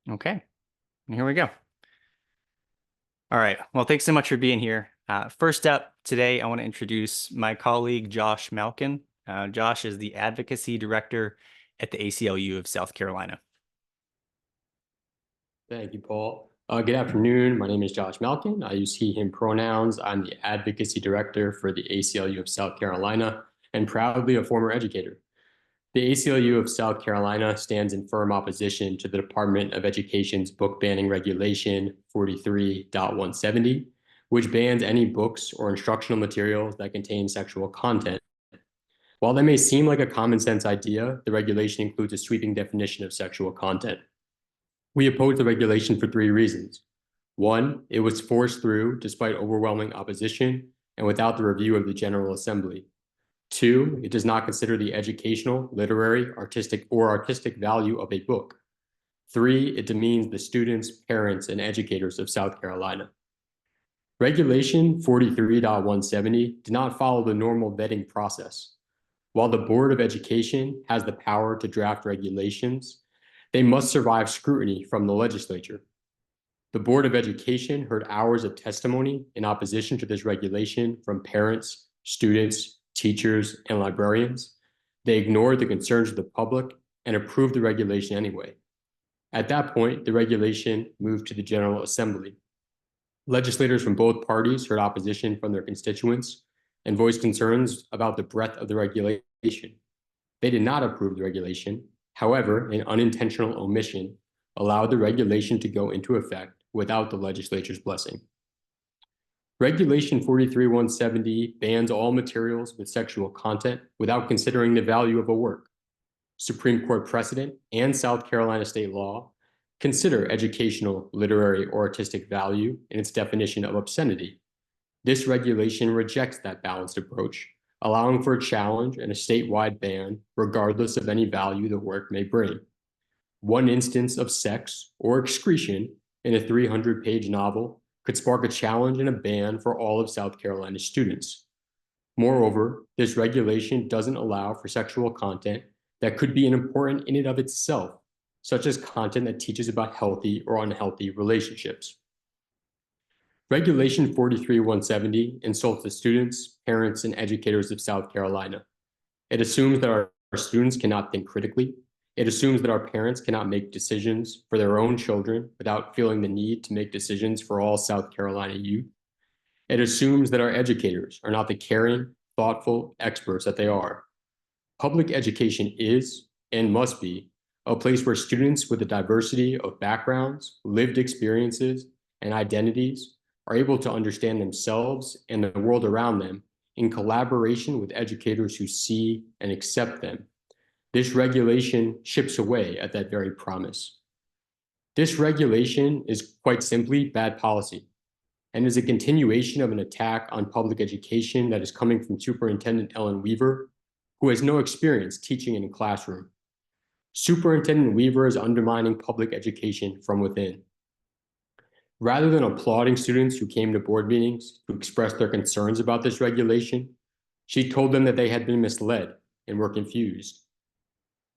Okay, here we go. All right. Well, thanks so much for being here. First up today, I want to introduce my colleague, Josh Malkin. Josh is the Advocacy Director at the ACLU of South Carolina. Thank you, Paul. Good afternoon. My name is Josh Malkin. I use he, him pronouns. I'm the Advocacy Director for the ACLU of South Carolina and proudly a former educator. The ACLU of South Carolina stands in firm opposition to the Department of Education's book banning regulation 43.170, which bans any books or instructional materials that contain sexual content. While that may seem like a common sense idea, the regulation includes a sweeping definition of sexual content. We oppose the regulation for three reasons. One, it was forced through despite overwhelming opposition and without the review of the General Assembly. Two, it does not consider the educational, literary, artistic value of a book. Three, it demeans the students, parents, and educators of South Carolina. Regulation 43.170 did not follow the normal vetting process. While the Board of Education has the power to draft regulations, they must survive scrutiny from the legislature. The Board of Education heard hours of testimony in opposition to this regulation from parents, students, teachers, and librarians. They ignored the concerns of the public and approved the regulation anyway. At that point, the regulation moved to the General Assembly. Legislators from both parties heard opposition from their constituents and voiced concerns about the breadth of the regulation. They did not approve the regulation. However, an unintentional omission allowed the regulation to go into effect without the legislature's blessing. Regulation 43.170 bans all materials with sexual content without considering the value of a work. Supreme Court precedent and South Carolina state law consider educational, literary, or artistic value in its definition of obscenity. This regulation rejects that balanced approach, allowing for a challenge and a statewide ban regardless of any value the work may bring. One instance of sex or excretion in a 300-page novel could spark a challenge and a ban for all of South Carolina's students. Moreover, this regulation doesn't allow for sexual content that could be important in and of itself, such as content that teaches about healthy or unhealthy relationships. Regulation 43.170 insults the students, parents, and educators of South Carolina. It assumes that our students cannot think critically. It assumes that our parents cannot make decisions for their own children without feeling the need to make decisions for all South Carolina youth. It assumes that our educators are not the caring, thoughtful experts that they are. Public education is and must be a place where students with a diversity of backgrounds, lived experiences, and identities are able to understand themselves and the world around them in collaboration with educators who see and accept them. This regulation chips away at that very promise. This regulation is quite simply bad policy and is a continuation of an attack on public education that is coming from Superintendent Ellen Weaver, who has no experience teaching in a classroom. Superintendent Weaver is undermining public education from within. Rather than applauding students who came to board meetings to express their concerns about this regulation, she told them that they had been misled and were confused.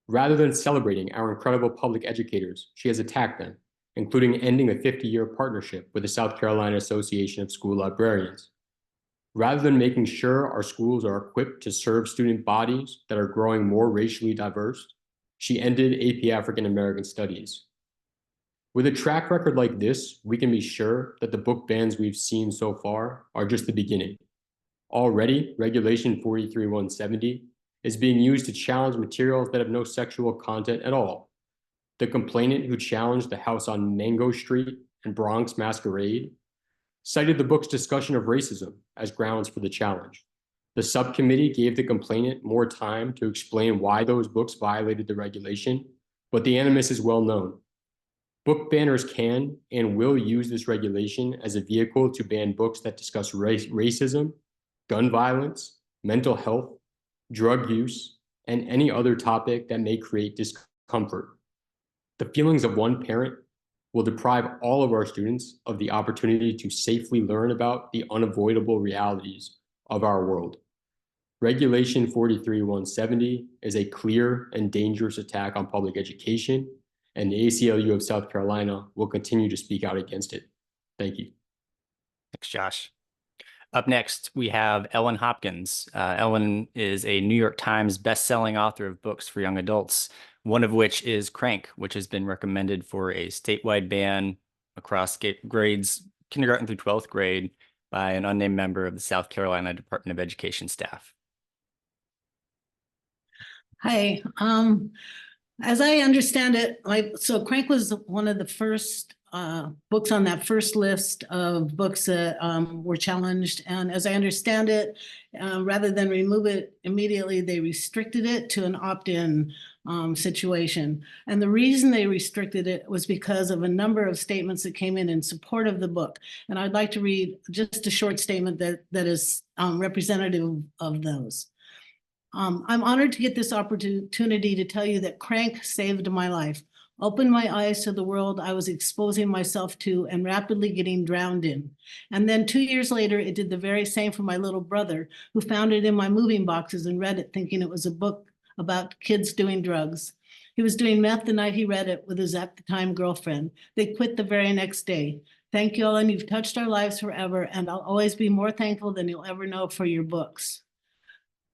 Rather than celebrating our incredible public educators, she has attacked them, including ending a 50-year partnership with the South Carolina Association of School Librarians. Rather than making sure our schools are equipped to serve student bodies that are growing more racially diverse, she ended AP African American Studies. With a track record like this, we can be sure that the book bans we've seen so far are just the beginning. Already, Regulation 43.170 is being used to challenge materials that have no sexual content at all. The complainant who challenged the house on Mango Street and Bronx Masquerade cited the book's discussion of racism as grounds for the challenge. The subcommittee gave the complainant more time to explain why those books violated the regulation, but the animus is well known. Book banners can and will use this regulation as a vehicle to ban books that discuss racism, gun violence, mental health, drug use, and any other topic that may create discomfort. The feelings of one parent will deprive all of our students of the opportunity to safely learn about the unavoidable realities of our world. Regulation 43.170 is a clear and dangerous attack on public education, and the ACLU of South Carolina will continue to speak out against it. Thank you. Thanks, Josh. Up next, we have Ellen Hopkins. Ellen is a New York Times best-selling author of books for young adults, one of which is Crank, which has been recommended for a statewide ban across grades kindergarten through 12th grade by an unnamed member of the South Carolina Department of Education staff. Hi. As I understand it, so Crank was one of the first books on that first list of books that were challenged. And as I understand it, rather than remove it immediately, they restricted it to an opt-in situation. And the reason they restricted it was because of a number of statements that came in support of the book. And I'd like to read just a short statement that is representative of those. I'm honored to get this opportunity to tell you that Crank saved my life, opened my eyes to the world I was exposing myself to and rapidly getting drowned in. And then 2 years later, it did the very same for my little brother, who found it in my moving boxes and read it thinking it was a book about kids doing drugs. He was doing meth the night he read it with his at the time girlfriend. They quit the very next day. Thank you all, and you've touched our lives forever, and I'll always be more thankful than you'll ever know for your books.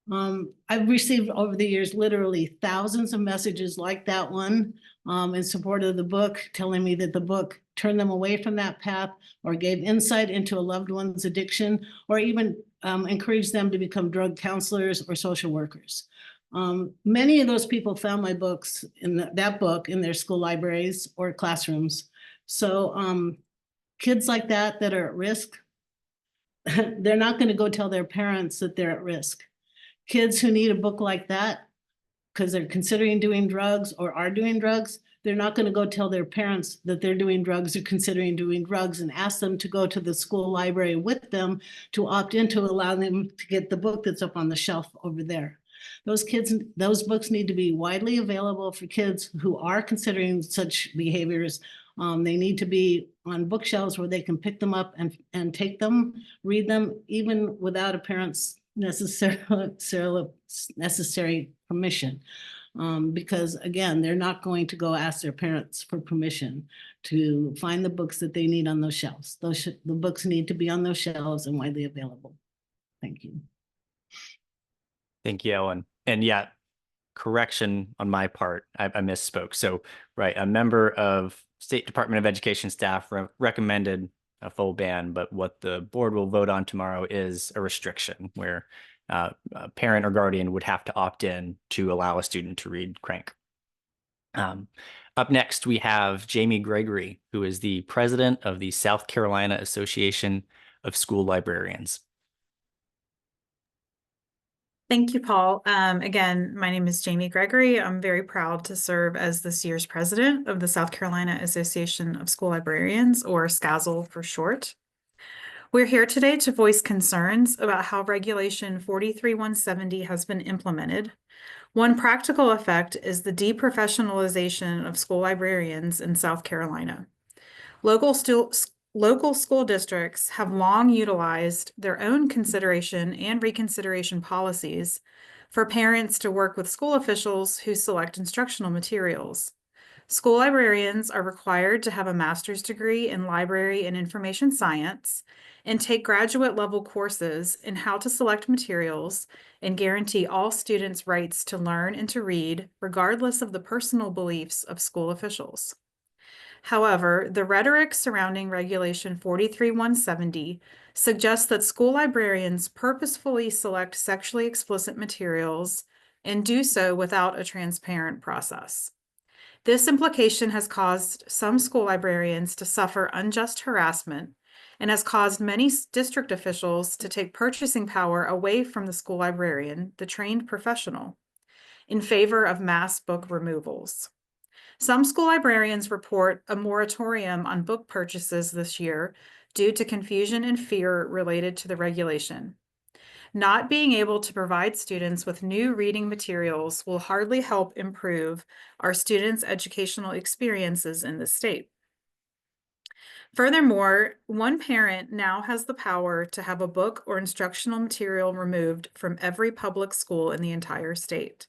I've received over the years literally thousands of messages like that one in support of the book, telling me that the book turned them away from that path or gave insight into a loved one's addiction, or even encouraged them to become drug counselors or social workers. Many of those people found my books in that book in their school libraries or classrooms. So kids like that are at risk, they're not going to go tell their parents that they're at risk. Kids who need a book like that because they're considering doing drugs or are doing drugs, they're not going to go tell their parents that they're doing drugs or considering doing drugs and ask them to go to the school library with them to opt in to allow them to get the book that's up on the shelf over there. Those books need to be widely available for kids who are considering such behaviors. They need to be on bookshelves where they can pick them up and take them, read them, even without a parent's necessary permission, because again, they're not going to go ask their parents for permission to find the books that they need on those shelves. The books need to be on those shelves and widely available. Thank you. Thank you, Ellen. And yeah, correction on my part, I misspoke. So, right, a member of State Department of Education staff recommended a full ban, but what the board will vote on tomorrow is a restriction where a parent or guardian would have to opt in to allow a student to read Crank. Up next, we have Jamie Gregory, who is the president of the South Carolina Association of School Librarians. Thank you, Paul. Again, my name is Jamie Gregory. I'm very proud to serve as this year's president of the South Carolina Association of School Librarians, or SCASL for short. We're here today to voice concerns about how Regulation 43170 has been implemented. One practical effect is the deprofessionalization of school librarians in South Carolina. Local school districts have long utilized their own consideration and reconsideration policies for parents to work with school officials who select instructional materials. School librarians are required to have a master's degree in library and information science and take graduate level courses in how to select materials and guarantee all students' rights to learn and to read, regardless of the personal beliefs of school officials. However, the rhetoric surrounding Regulation 43170 suggests that school librarians purposefully select sexually explicit materials and do so without a transparent process. This implication has caused some school librarians to suffer unjust harassment and has caused many district officials to take purchasing power away from the school librarian, the trained professional, in favor of mass book removals. Some school librarians report a moratorium on book purchases this year due to confusion and fear related to the regulation. Not being able to provide students with new reading materials will hardly help improve our students' educational experiences in the state. Furthermore, one parent now has the power to have a book or instructional material removed from every public school in the entire state.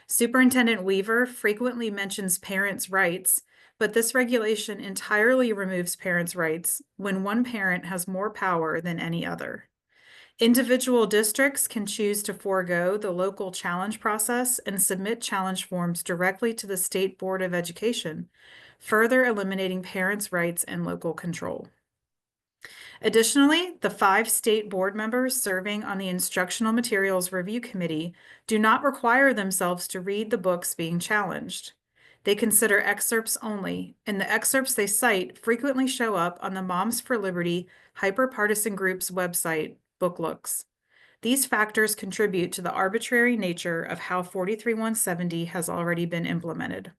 Superintendent Weaver frequently mentions parents' rights, but this regulation entirely removes parents' rights when one parent has more power than any other. Individual districts can choose to forego the local challenge process and submit challenge forms directly to the State Board of Education, further eliminating parents' rights and local control. Additionally, the 5 state board members serving on the Instructional Materials Review Committee do not require themselves to read the books being challenged. They consider excerpts only, and the excerpts they cite frequently show up on the Moms for Liberty hyperpartisan group's website, Book Looks. These factors contribute to the arbitrary nature of how 43170 has already been implemented.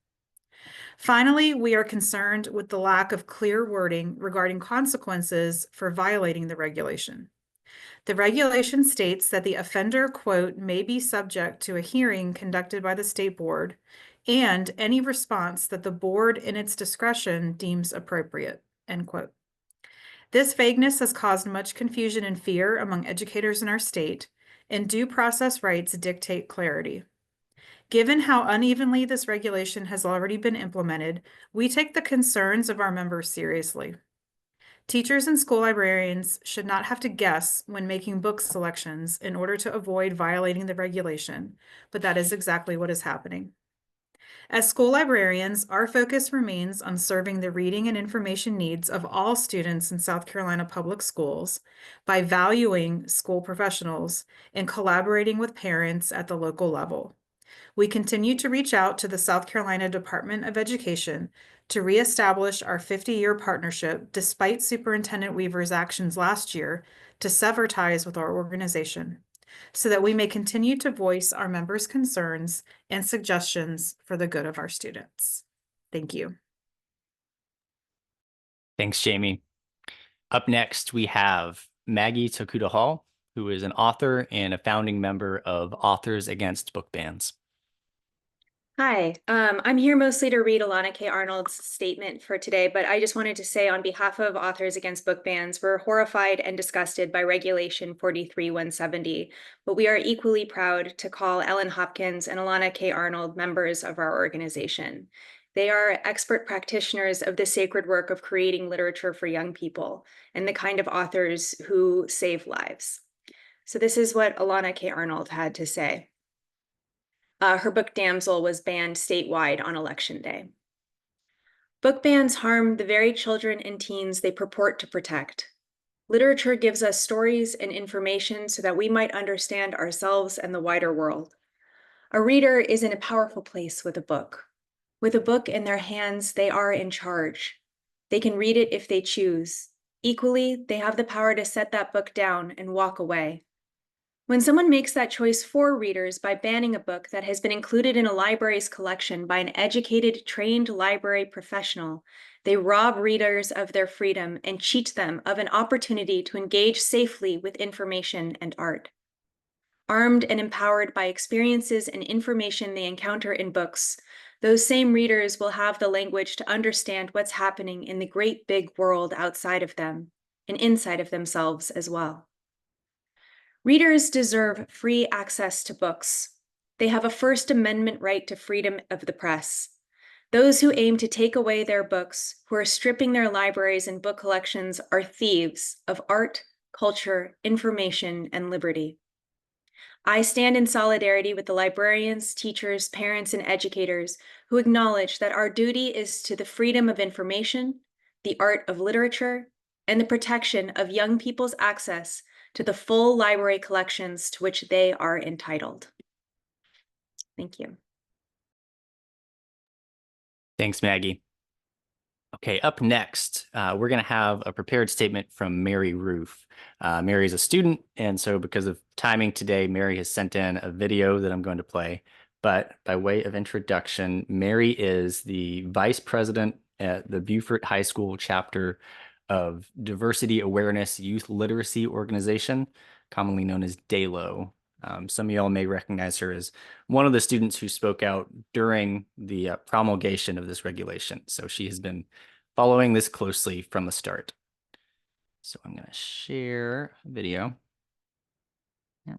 Finally, we are concerned with the lack of clear wording regarding consequences for violating the regulation. The regulation states that the offender, quote, may be subject to a hearing conducted by the state board and any response that the board in its discretion deems appropriate, end quote. This vagueness has caused much confusion and fear among educators in our state, and due process rights dictate clarity. Given how unevenly this regulation has already been implemented, we take the concerns of our members seriously. Teachers and school librarians should not have to guess when making book selections in order to avoid violating the regulation, but that is exactly what is happening. As school librarians, our focus remains on serving the reading and information needs of all students in South Carolina public schools by valuing school professionals and collaborating with parents at the local level. We continue to reach out to the South Carolina Department of Education to reestablish our 50-year partnership despite Superintendent Weaver's actions last year to sever ties with our organization, so that we may continue to voice our members' concerns and suggestions for the good of our students. Thank you. Thanks, Jamie. Up next, we have Maggie Tokuda Hall, who is an author and a founding member of Authors Against Book Bans. Hi, I'm here mostly to read Alana K. Arnold's statement for today, but I just wanted to say on behalf of Authors Against Book Bans, we're horrified and disgusted by Regulation 43170, but we are equally proud to call Ellen Hopkins and Alana K. Arnold members of our organization. They are expert practitioners of the sacred work of creating literature for young people and the kind of authors who save lives. So this is what Alana K. Arnold had to say. Her book Damsel was banned statewide on Election Day. Book bans harm the very children and teens they purport to protect. Literature gives us stories and information so that we might understand ourselves and the wider world. A reader is in a powerful place with a book. With a book in their hands, they are in charge. They can read it if they choose. Equally, they have the power to set that book down and walk away. When someone makes that choice for readers by banning a book that has been included in a library's collection by an educated, trained library professional, they rob readers of their freedom and cheat them of an opportunity to engage safely with information and art. Armed and empowered by experiences and information they encounter in books, those same readers will have the language to understand what's happening in the great big world outside of them and inside of themselves as well. Readers deserve free access to books. They have a First Amendment right to freedom of the press. Those who aim to take away their books, who are stripping their libraries and book collections, are thieves of art, culture, information, and liberty. I stand in solidarity with the librarians, teachers, parents, and educators who acknowledge that our duty is to the freedom of information, the art of literature, and the protection of young people's access to the full library collections to which they are entitled. Thank you. Thanks, Maggie. Okay, up next, we're going to have a prepared statement from Mary Roof. Mary is a student, and so because of timing today, Mary has sent in a video that I'm going to play. But by way of introduction, Mary is the vice president at the Beaufort High School chapter of Diversity Awareness Youth Literacy Organization, commonly known as DALO. Some of y'all may recognize her as one of the students who spoke out during the promulgation of this regulation. So she has been following this closely from the start. So I'm going to share a video. Yeah.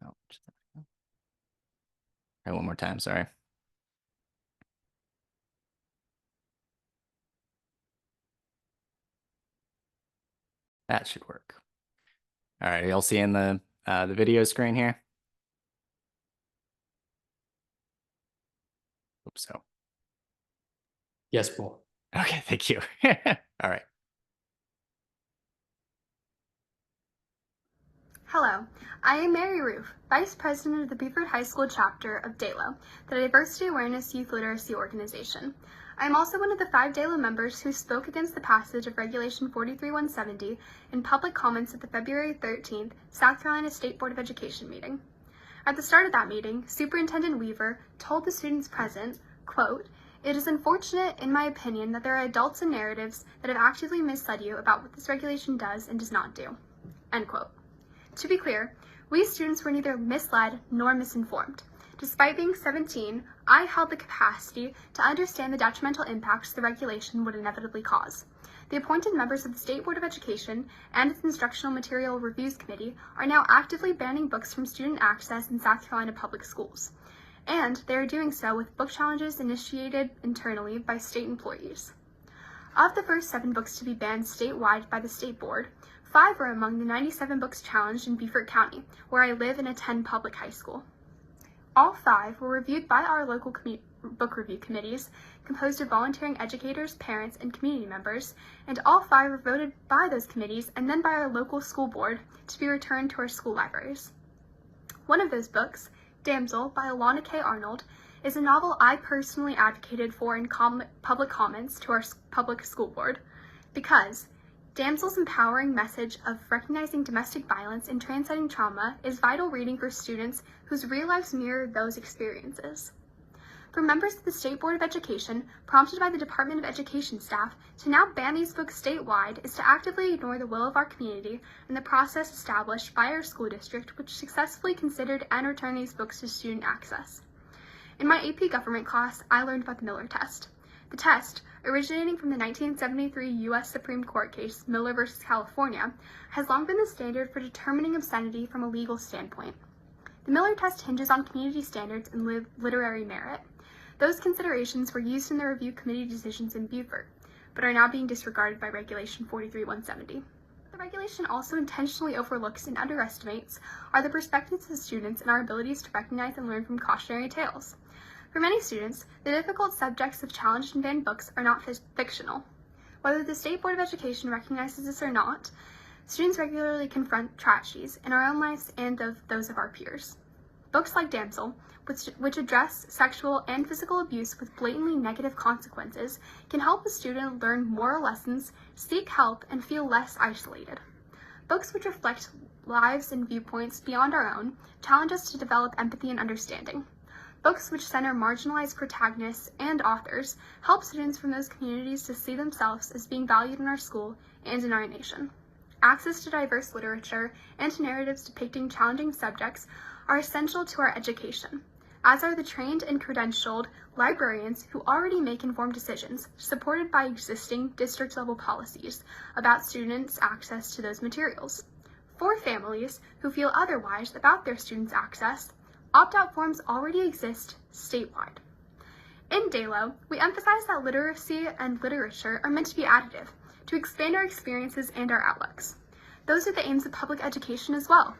Oh, all right, one more time, sorry. That should work. All right, y'all seeing the video screen here? Hope so. Yes, Paul. Okay, thank you. All right. Hello, I am Mary Roof, Vice President of the Beaufort High School chapter of DALO, the Diversity Awareness Youth Literacy Organization. I am also one of the 5 DALO members who spoke against the passage of Regulation 43-170 in public comments at the February 13th South Carolina State Board of Education meeting. At the start of that meeting, Superintendent Weaver told the students present, quote, "It is unfortunate, in my opinion, that there are adults and narratives that have actively misled you about what this regulation does and does not do." End quote. To be clear, we students were neither misled nor misinformed. Despite being 17, I held the capacity to understand the detrimental impacts the regulation would inevitably cause. The appointed members of the State Board of Education and its Instructional Material Reviews Committee are now actively banning books from student access in South Carolina public schools. And they are doing so with book challenges initiated internally by state employees. Of the first 7 books to be banned statewide by the State Board, 5 are among the 97 books challenged in Beaufort County, where I live and attend public high school. All 5 were reviewed by our local book review committees, composed of volunteering educators, parents, and community members, and all 5 were voted by those committees and then by our local school board to be returned to our school libraries. One of those books, Damsel by Alana K. Arnold, is a novel I personally advocated for in public comments to our public school board, because Damsel's empowering message of recognizing domestic violence and transcending trauma is vital reading for students whose real lives mirror those experiences. For members of the State Board of Education, prompted by the Department of Education staff, to now ban these books statewide is to actively ignore the will of our community and the process established by our school district, which successfully considered and returned these books to student access. In my AP Government class, I learned about the Miller Test. The test, originating from the 1973 U.S. Supreme Court case Miller v. California, has long been the standard for determining obscenity from a legal standpoint. The Miller Test hinges on community standards and literary merit. Those considerations were used in the review committee decisions in Beaufort, but are now being disregarded by Regulation 43-170. The regulation also intentionally overlooks and underestimates are the perspectives of students and our abilities to recognize and learn from cautionary tales. For many students, the difficult subjects of challenged and banned books are not fictional. Whether the State Board of Education recognizes this or not, students regularly confront tragedies in our own lives and of those of our peers. Books like Damsel, which address sexual and physical abuse with blatantly negative consequences, can help a student learn moral lessons, seek help, and feel less isolated. Books which reflect lives and viewpoints beyond our own challenge us to develop empathy and understanding. Books which center marginalized protagonists and authors help students from those communities to see themselves as being valued in our school and in our nation. Access to diverse literature and to narratives depicting challenging subjects are essential to our education, as are the trained and credentialed librarians who already make informed decisions, supported by existing district-level policies about students' access to those materials. For families who feel otherwise about their students' access, opt-out forms already exist statewide. In DALO, we emphasize that literacy and literature are meant to be additive, to expand our experiences and our outlooks. Those are the aims of public education as well.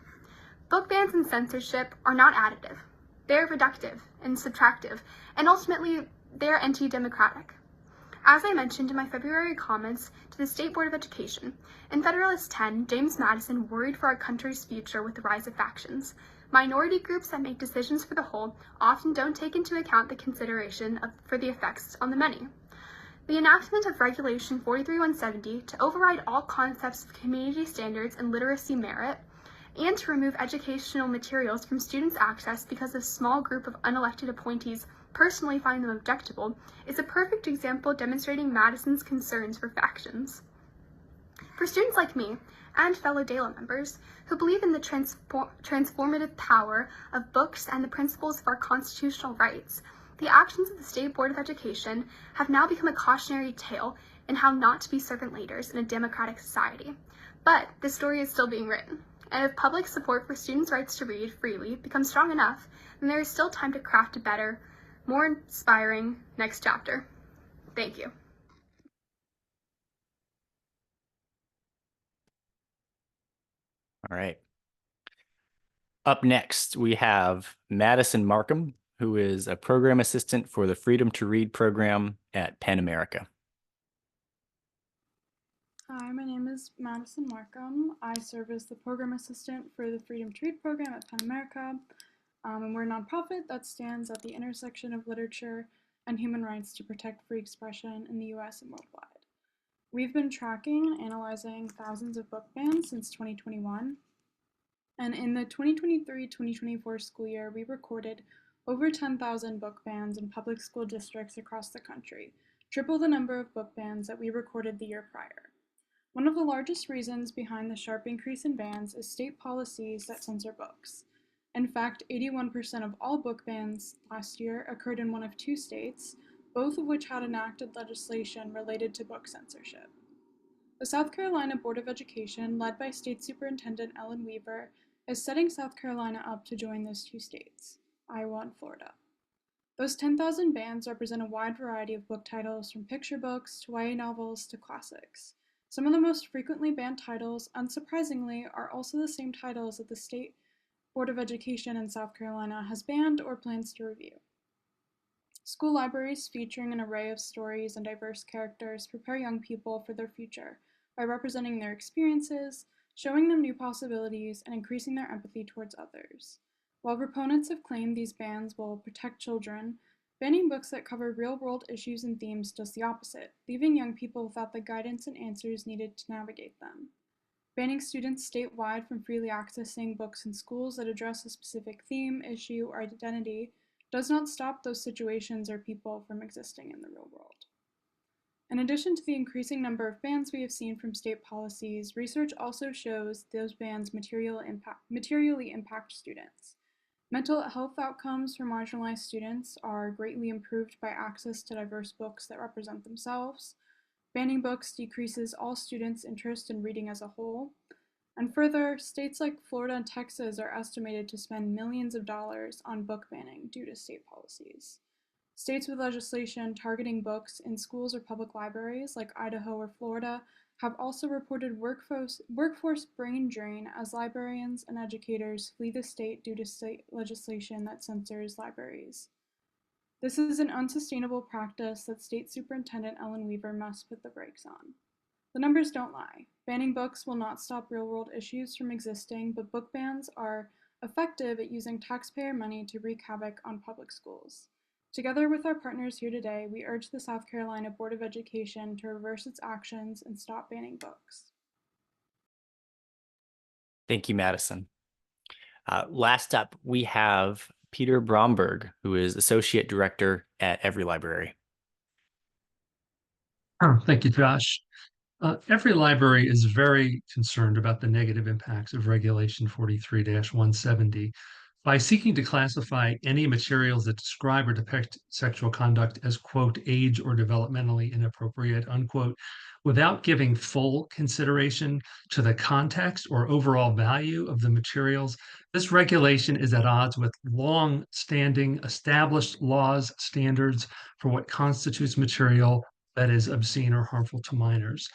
Book bans and censorship are not additive. They're reductive and subtractive, and ultimately, they're anti-democratic. As I mentioned in my February comments to the State Board of Education, in Federalist 10, James Madison worried for our country's future with the rise of factions. Minority groups that make decisions for the whole often don't take into account the consideration for the effects on the many. The enactment of Regulation 43-170 to override all concepts of community standards and literacy merit, and to remove educational materials from students' access because a small group of unelected appointees personally find them objectionable, is a perfect example demonstrating Madison's concerns for factions. For students like me, and fellow DALO members, who believe in the transformative power of books and the principles of our constitutional rights, the actions of the State Board of Education have now become a cautionary tale in how not to be servant leaders in a democratic society. But the story is still being written. And if public support for students' rights to read freely becomes strong enough, then there is still time to craft a better, more inspiring next chapter. Thank you. All right. Up next, we have Madison Markham, who is a program assistant for the Freedom to Read program at Penn America. Hi, my name is Madison Markham. I serve as the program assistant for the Freedom to Read program at Penn America, and we're a nonprofit that stands at the intersection of literature and human rights to protect free expression in the US and worldwide. We've been tracking and analyzing thousands of book bans since 2021, and in the 2023-2024 school year, we recorded over 10,000 book bans in public school districts across the country, triple the number of book bans that we recorded the year prior. One of the largest reasons behind the sharp increase in bans is state policies that censor books. In fact, 81% of all book bans last year occurred in one of two states, both of which had enacted legislation related to book censorship. The South Carolina Board of Education, led by State Superintendent Ellen Weaver, is setting South Carolina up to join those two states, Iowa and Florida. Those 10,000 bans represent a wide variety of book titles, from picture books to YA novels to classics. Some of the most frequently banned titles, unsurprisingly, are also the same titles that the State Board of Education in South Carolina has banned or plans to review. School libraries featuring an array of stories and diverse characters prepare young people for their future by representing their experiences, showing them new possibilities, and increasing their empathy towards others. While proponents have claimed these bans will protect children, banning books that cover real-world issues and themes does the opposite, leaving young people without the guidance and answers needed to navigate them. Banning students statewide from freely accessing books in schools that address a specific theme, issue, or identity does not stop those situations or people from existing in the real world. In addition to the increasing number of bans we have seen from state policies, research also shows those bans materially impact students. Mental health outcomes for marginalized students are greatly improved by access to diverse books that represent themselves. Banning books decreases all students' interest in reading as a whole. And further, states like Florida and Texas are estimated to spend millions of dollars on book banning due to state policies. States with legislation targeting books in schools or public libraries, like Idaho or Florida, have also reported workforce brain drain as librarians and educators flee the state due to state legislation that censors libraries. This is an unsustainable practice that State Superintendent Ellen Weaver must put the brakes on. The numbers don't lie. Banning books will not stop real-world issues from existing, but book bans are effective at using taxpayer money to wreak havoc on public schools. Together with our partners here today, we urge the South Carolina Board of Education to reverse its actions and stop banning books. Thank you, Madison. Last up, we have Peter Bromberg, who is Associate Director at EveryLibrary. Oh, thank you, Josh. EveryLibrary is very concerned about the negative impacts of Regulation 43-170 by seeking to classify any materials that describe or depict sexual conduct as, quote, age or developmentally inappropriate, unquote, without giving full consideration to the context or overall value of the materials. This regulation is at odds with long-standing established laws, standards for what constitutes material that is obscene or harmful to minors.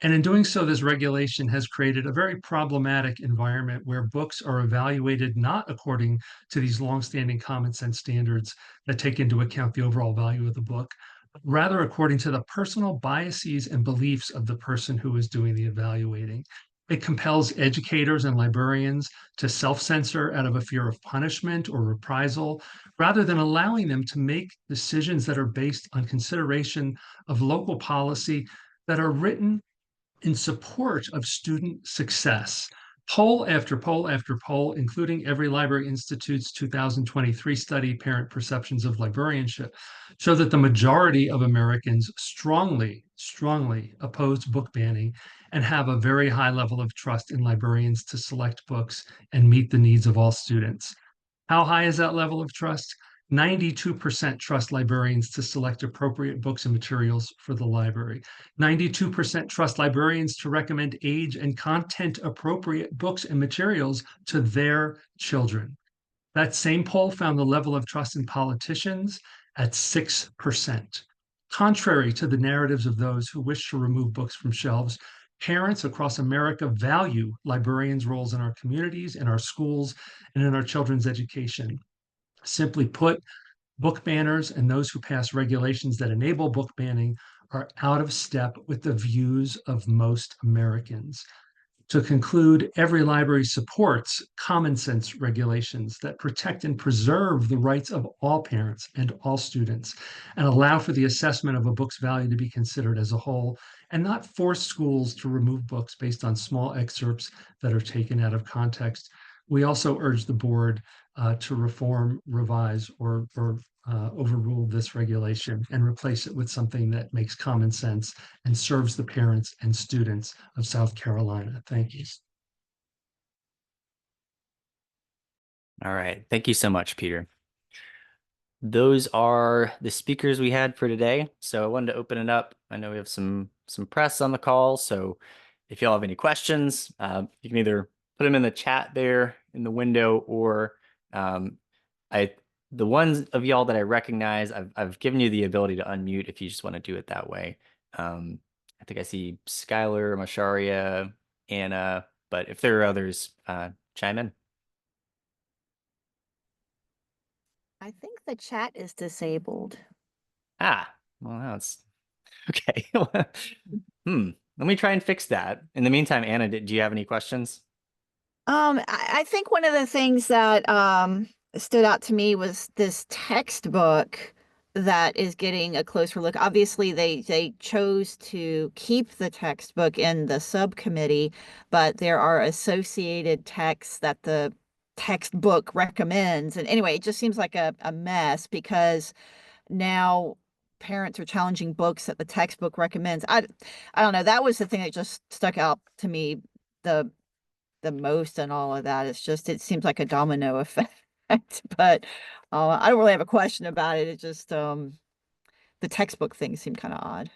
And in doing so, this regulation has created a very problematic environment where books are evaluated not according to these longstanding common sense standards that take into account the overall value of the book, but rather according to the personal biases and beliefs of the person who is doing the evaluating. It compels educators and librarians to self-censor out of a fear of punishment or reprisal, rather than allowing them to make decisions that are based on consideration of local policy that are written in support of student success. Poll after poll after poll, including EveryLibrary Institute's 2023 study, Parent Perceptions of Librarianship, show that the majority of Americans strongly oppose book banning and have a very high level of trust in librarians to select books and meet the needs of all students. How high is that level of trust? 92% trust librarians to select appropriate books and materials for the library. 92% trust librarians to recommend age and content appropriate books and materials to their children. That same poll found the level of trust in politicians at 6%. Contrary to the narratives of those who wish to remove books from shelves, parents across America value librarians' roles in our communities, in our schools, and in our children's education. Simply put, book banners and those who pass regulations that enable book banning are out of step with the views of most Americans. To conclude, EveryLibrary supports common sense regulations that protect and preserve the rights of all parents and all students, and allow for the assessment of a book's value to be considered as a whole, and not force schools to remove books based on small excerpts that are taken out of context. We also urge the board to reform, revise, or overrule this regulation and replace it with something that makes common sense and serves the parents and students of South Carolina. Thank you. All right. Thank you so much, Peter. Those are the speakers we had for today. So I wanted to open it up. I know we have some press on the call. So if y'all have any questions, you can either put them in the chat there in the window, or the ones of y'all that I recognize, I've given you the ability to unmute if you just want to do it that way. I think I see Skylar, Masharia, Anna, but if there are others, chime in. I think the chat is disabled. Well, that's okay. Let me try and fix that. In the meantime, Anna, do you have any questions? I think one of the things that stood out to me was this textbook that is getting a closer look. Obviously, they chose to keep the textbook in the subcommittee, but there are associated texts that the textbook recommends. And anyway, it just seems like a mess, because now parents are challenging books that the textbook recommends. I don't know. That was the thing that just stuck out to me the most in all of that. It's just, it seems like a domino effect. But I don't really have a question about it. It just the textbook thing seemed kind of odd.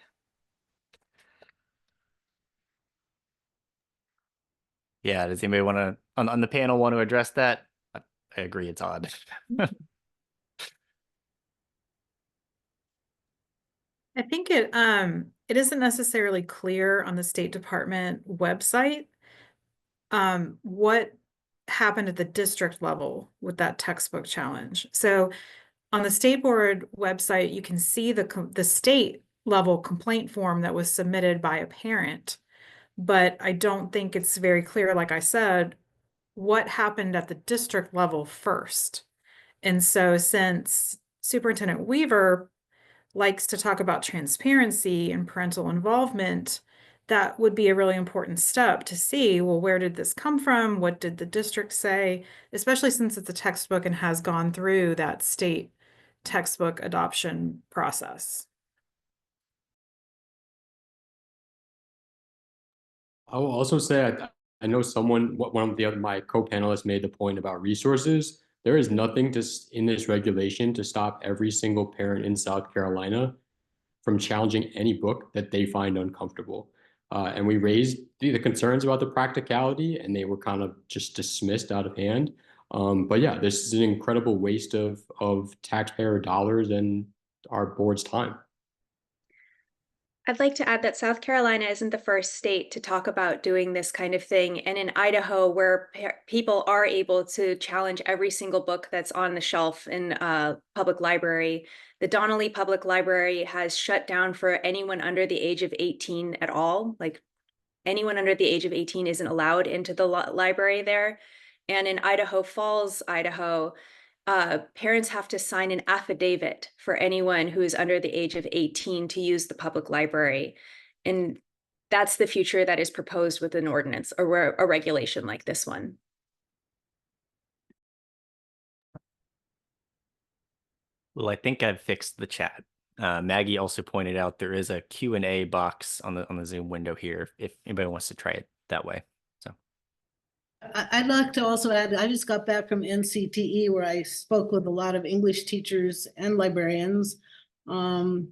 Yeah, does anybody want to on the panel want to address that? I agree, it's odd. I think it isn't necessarily clear on the State Department website what happened at the district level with that textbook challenge. So on the state board website, you can see the state level complaint form that was submitted by a parent, but I don't think it's very clear, like I said, what happened at the district level first. And so since Superintendent Weaver likes to talk about transparency and parental involvement, that would be a really important step to see, well, where did this come from? What did the district say? Especially since it's a textbook and has gone through that state textbook adoption process. I will also say, I know one of my co-panelists made the point about resources. There is nothing in this regulation to stop every single parent in South Carolina from challenging any book that they find uncomfortable. And we raised the concerns about the practicality, and they were kind of just dismissed out of hand. But yeah, this is an incredible waste of taxpayer dollars and our board's time. I'd like to add that South Carolina isn't the first state to talk about doing this kind of thing. And in Idaho, where people are able to challenge every single book that's on the shelf in a public library, the Donnelly Public Library has shut down for anyone under the age of 18 at all. Like, anyone under the age of 18 isn't allowed into the library there. And in Idaho Falls, Idaho, parents have to sign an affidavit for anyone who is under the age of 18 to use the public library. And that's the future that is proposed with an ordinance or a regulation like this one. Well, I think I've fixed the chat. Maggie also pointed out there is a Q&A box on the Zoom window here if anybody wants to try it that way. I'd like to also add, I just got back from NCTE where I spoke with a lot of English teachers and librarians. And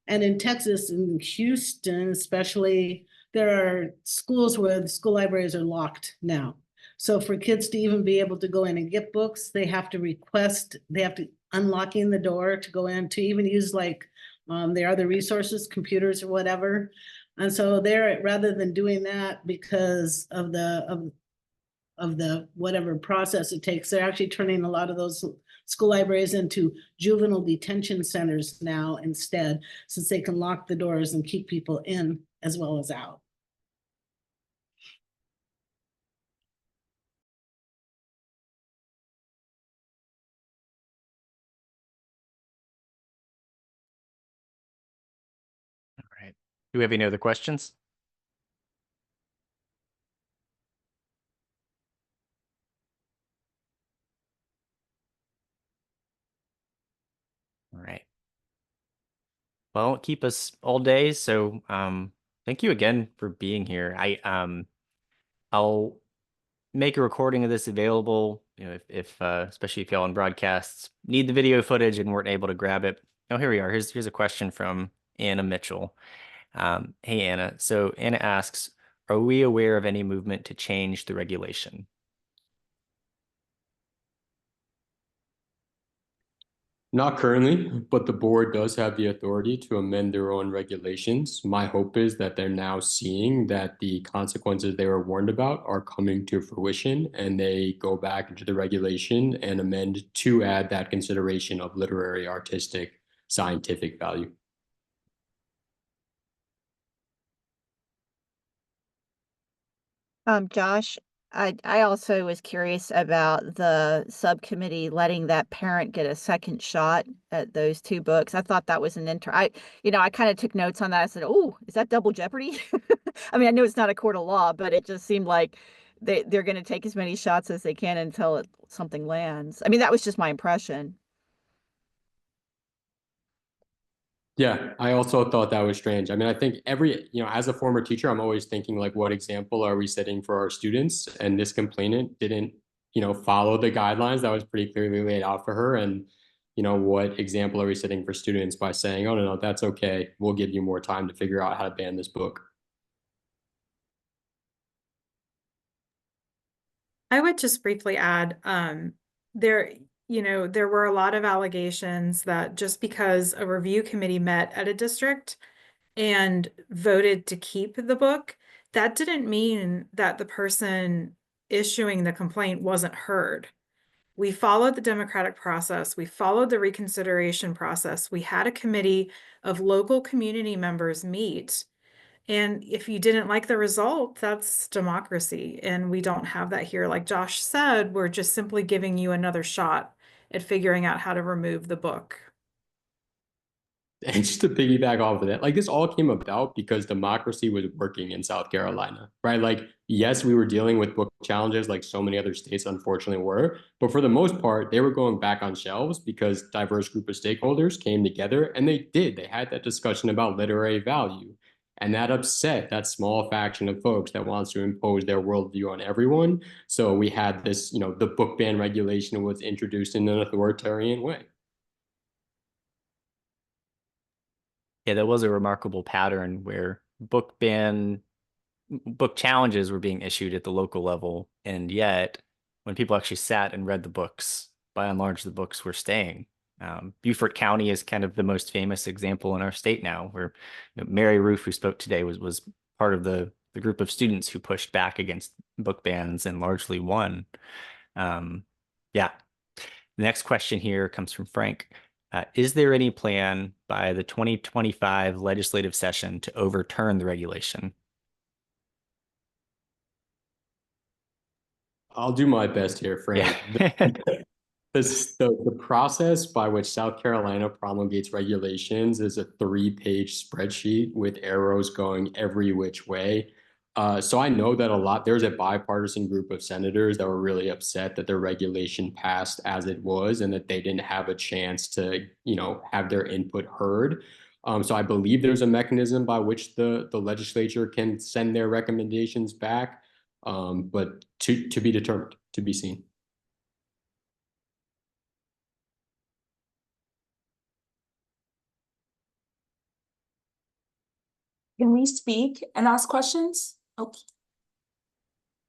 in Texas, in Houston especially, there are schools where the school libraries are locked now. So for kids to even be able to go in and get books, they have to request, they have to unlocking the door to go in to even use like their other resources, computers or whatever. And so they're, rather than doing that because of the whatever process it takes, they're actually turning a lot of those school libraries into juvenile detention centers now instead, since they can lock the doors and keep people in as well as out. All right. Do we have any other questions? All right. Well, keep us all day. So thank you again for being here. I'll make a recording of this available, if especially if y'all on broadcasts need the video footage and weren't able to grab it. Oh, here we are. Here's a question from Anna Mitchell. Hey Anna. So Anna asks, are we aware of any movement to change the regulation? Not currently, but the board does have the authority to amend their own regulations. My hope is that they're now seeing that the consequences they were warned about are coming to fruition, and they go back into the regulation and amend to add that consideration of literary, artistic, scientific value. Josh, I also was curious about the subcommittee letting that parent get a second shot at those two books. I thought that was I kind of took notes on that. I said, oh, is that double jeopardy? I mean, I know it's not a court of law, but it just seemed like they're going to take as many shots as they can until something lands. I mean, that was just my impression. Yeah, I also thought that was strange. I mean, I think as a former teacher, I'm always thinking like, what example are we setting for our students? And this complainant didn't, follow the guidelines that was pretty clearly laid out for her. And, what example are we setting for students by saying, oh, no, that's okay. We'll give you more time to figure out how to ban this book. I would just briefly add, there were a lot of allegations that just because a review committee met at a district and voted to keep the book, that didn't mean that the person issuing the complaint wasn't heard. We followed the democratic process. We followed the reconsideration process. We had a committee of local community members meet. And if you didn't like the result, that's democracy. And we don't have that here. Like Josh said, we're just simply giving you another shot at figuring out how to remove the book. And just to piggyback off of that, like this all came about because democracy was working in South Carolina, right? Like, yes, we were dealing with book challenges like so many other states unfortunately were, but for the most part, they were going back on shelves because diverse group of stakeholders came together and they had that discussion about literary value. And that upset that small faction of folks that wants to impose their worldview on everyone. So we had this, the book ban regulation was introduced in an authoritarian way. Yeah, that was a remarkable pattern where book challenges were being issued at the local level. And yet when people actually sat and read the books, by and large, the books were staying. Beaufort County is kind of the most famous example in our state now, where Mary Roof, who spoke today, was part of the group of students who pushed back against book bans and largely won. Yeah. The next question here comes from Frank. Is there any plan by the 2025 legislative session to overturn the regulation? I'll do my best here, Frank. Yeah. The process by which South Carolina promulgates regulations is a 3-page spreadsheet with arrows going every which way. So I know that there's a bipartisan group of senators that were really upset that their regulation passed as it was and that they didn't have a chance to, have their input heard. So I believe there's a mechanism by which the legislature can send their recommendations back. but to be determined, to be seen. Can we speak and ask questions? Okay.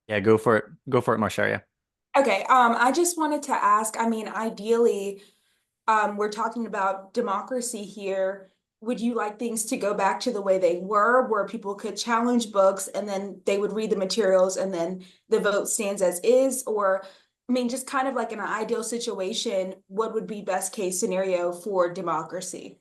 Yeah, go for it. Go for it, Marsharia. Okay, I just wanted to ask, I mean, ideally, we're talking about democracy here. Would you like things to go back to the way they were, where people could challenge books and then they would read the materials and then the vote stands as is? Or, I mean, just kind of like in an ideal situation, what would be best case scenario for democracy?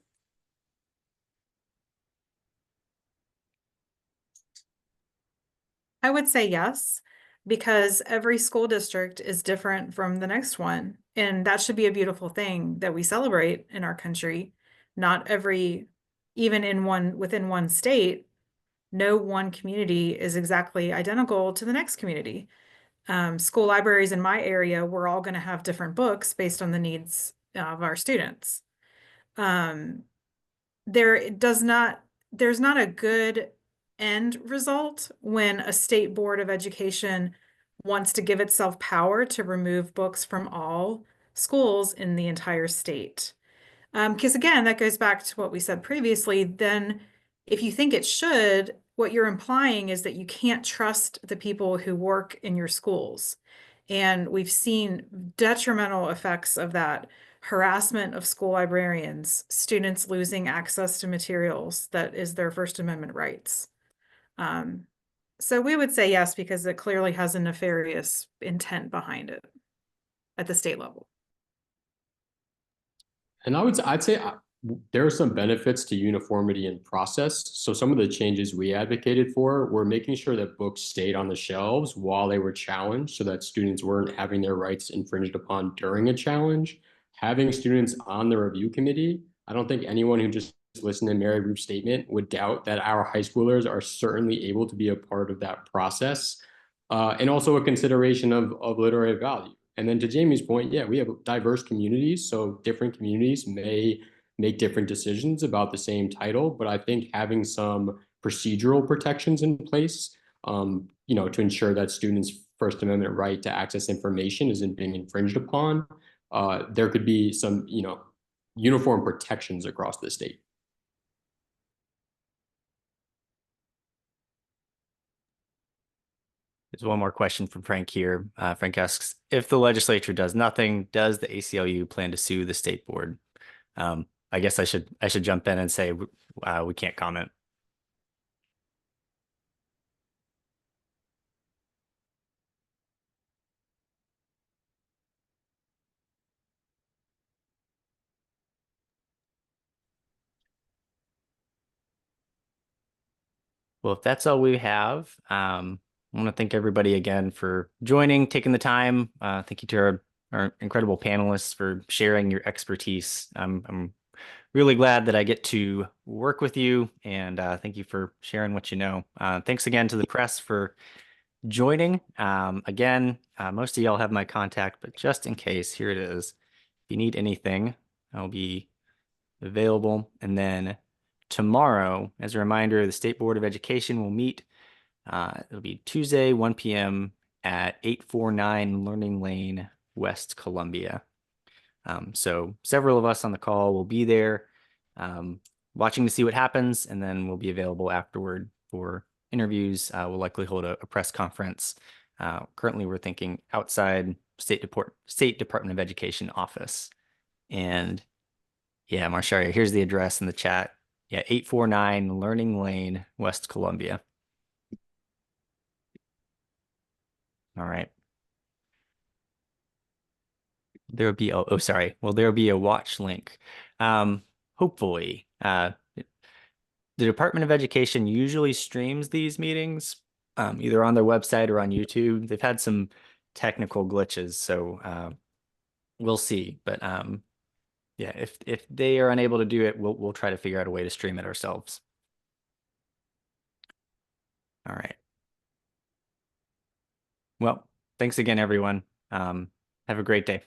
I would say yes, because every school district is different from the next one. And that should be a beautiful thing that we celebrate in our country. Not every, even within one state, no one community is exactly identical to the next community. School libraries in my area, we're all going to have different books based on the needs of our students. There's not a good end result when a state board of education wants to give itself power to remove books from all schools in the entire state. Because again, that goes back to what we said previously. Then if you think it should, what you're implying is that you can't trust the people who work in your schools. And we've seen detrimental effects of that: harassment of school librarians, students losing access to materials that is their First Amendment rights. So we would say yes, because it clearly has a nefarious intent behind it at the state level. And I'd say there are some benefits to uniformity in process. So some of the changes we advocated for were making sure that books stayed on the shelves while they were challenged, so that students weren't having their rights infringed upon during a challenge. Having students on the review committee, I don't think anyone who just listened to Mary Ruth's statement would doubt that our high schoolers are certainly able to be a part of that process. And also a consideration of literary value. And then to Jamie's point, yeah, we have diverse communities, so different communities may make different decisions about the same title, but I think having some procedural protections in place, to ensure that students' First Amendment right to access information isn't being infringed upon, there could be some, uniform protections across the state. There's one more question from Frank here. Frank asks, if the legislature does nothing, does the ACLU plan to sue the state board? I guess I should jump in and say we can't comment. Well, if that's all we have, I want to thank everybody again for joining, taking the time. Thank you to our incredible panelists for sharing your expertise. I'm really glad that I get to work with you, and thank you for sharing what you know. Thanks again to the press for joining. Again, most of y'all have my contact, but just in case, here it is. If you need anything, I'll be available. And then tomorrow, as a reminder, the State Board of Education will meet. It'll be Tuesday, 1 p.m. at 849 Learning Lane, West Columbia. So several of us on the call will be there, watching to see what happens, and then we'll be available afterward for interviews. We'll likely hold a press conference. Currently, we're thinking outside State Department of Education office. And yeah, Marsharia, here's the address in the chat. Yeah, 849 Learning Lane, West Columbia. All right. There'll be, sorry. Well, there'll be a watch link. Hopefully, the Department of Education usually streams these meetings, either on their website or on YouTube. They've had some technical glitches, so we'll see. But yeah, if they are unable to do it, we'll try to figure out a way to stream it ourselves. All right. Well, thanks again, everyone. Have a great day.